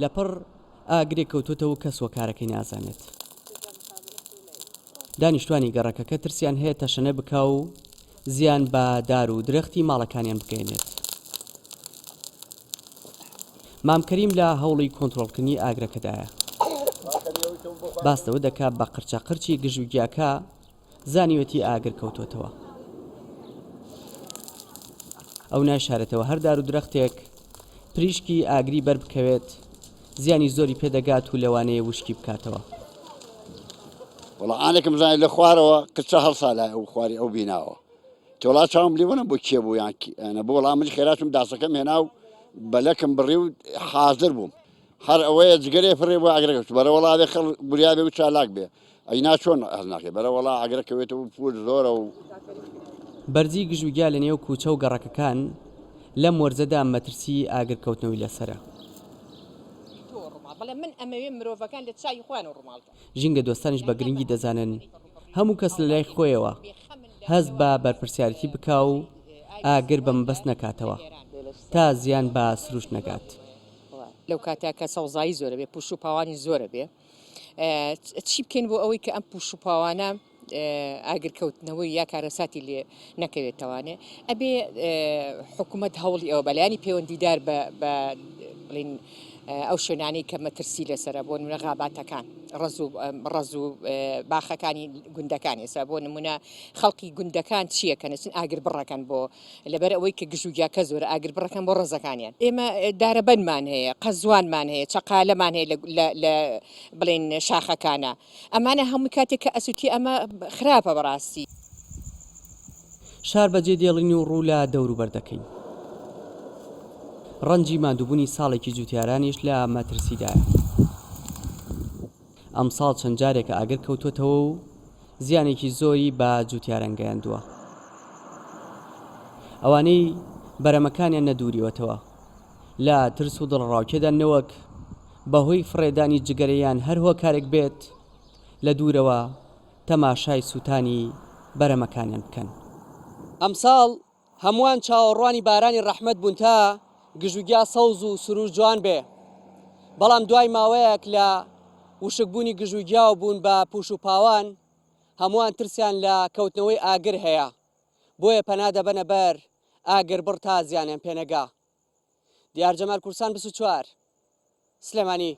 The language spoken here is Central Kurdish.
لەپڕ ئاگرێک کەوتوتەوە کەس وەکارەکەی نازانێت. دانیشتوانی گەڕەکەکە ترسیان هەیە تەشەنە بکا و زیان بە دار و درەختی ماڵەکانیان بگەێنێت. مامکەریم لە هەوڵی کۆنتڕۆڵکردنی ئاگرەکەدایە. باستەوە دەکات بە قرچەقرچی گژوگیاکە زانیوەتی ئاگر کەوتوتەوە. ئەو ناشارێتەوە هەر دار و درەختێک پریشکی ئاگری بەر بکەوێت زیانی زۆری پێدەگات و لەوانەیە وشکی بکاتەوە. وەڵامانێکم زانانی لە خوارەوە قچە هەڵسالای ئەو خواری ئەو بیناوە تۆڵا چاوم لیوەنە بۆ کێ بوو یانە بۆ وەڵامش خێراتم داسەکەم هێنا و بەلەکم بڕی و حاضر بووم هەر ئەوەیە جگەرێ فڕێ بۆ ئاگرەکەوت بەرە وەڵاوێ خەڵ بوریابێ و چالاک بێ ئەینا چۆن هەز ناکێ بەرە وەڵا ئاگرەکەوێتەوە پول زۆرە و بەرزی گژوگیا لە نێو کوچە و گەڕەکەکان لەم وەرزەدا مەترسی ئاگرکەوتنەوەی لەسرە. ژینگە دۆستانیش بە گرنگی دەزانن هەموو کەس لە لای خۆیەوە هەز بە بەرپرسیارەتی بکا و ئاگر بە مەبەست نەکاتەوە تا زیان بە سروش نەگات. لەو کاتە کە سەوزایی زۆرە بێ پوش و پاوانی زۆرە بێ چی بکەین بۆ ئەوەی کە ئەم پوش و پاوانە ئاگرکەوتنەوەی یا کارەساتی لێ نەکەوێتەوانێ ئەبێ حکوومەت هەوڵی ئەوە بەلایانی پەیوەندیدار بە بڵین ئەو شوێنانەی کە مەترسی لەسرە بۆ نمونە غاباتەکان ڕەز و باخەکانی گوندەکان ێستا بۆ نمونە خەڵکی گوندەکان چییە کە نەچن ئاگر بڕەکەن بۆ لەبەر ئەوەی کە گژوگیاکە زۆرە ئاگر بڕەکەن بۆ ڕەزەکانیان ئێمە دارەبەنمان هەیە قەزوانمان هەیە چەقالەمان هەیە لە بڵێن شاخەکانە ئەمانە هەموو کاتێک کە ئەسووتی ئەمە خراپە بەڕاستی. شار بەجێ دێڵین و ڕوو لە دەوروبەر دەکەین. ڕەنجی ماندووبوونی ساڵێکی جوتیارانیش لە مەترسیدایە. ئەم ساڵ چەند جارێکە ئاگر کەوتوتەوە و زیانێکی زۆری بە جوتیاران گەیاندووە. ئەوانەی بەرەمەکانیان نەدووریوەتەوە لە ترس و دڵڕاوکێدا نەوەک بەهۆی فڕێدانی جگەرەیان هەر هۆکارێک بێت لە دوورەوە تەماشای سووتانی بەرەمەکانیان بکەن. ئەمساڵ هەمووان چاوەڕوانی بارانی ڕەحمەت بوون تا گژوگیا سەوز و سروش جوان بێ، بەڵام دوای ماوەیەک لە وشکبوونی گژوگیا و بوون بە پوش و پاوان هەمووان ترسیان لە کەوتنەوەی ئاگر هەیە، بۆیە پەنا دەبەنە بەر ئاگر بڕ تا زیانیان پێنەگا. دیار جەمال کورسان 24 سلێمانی.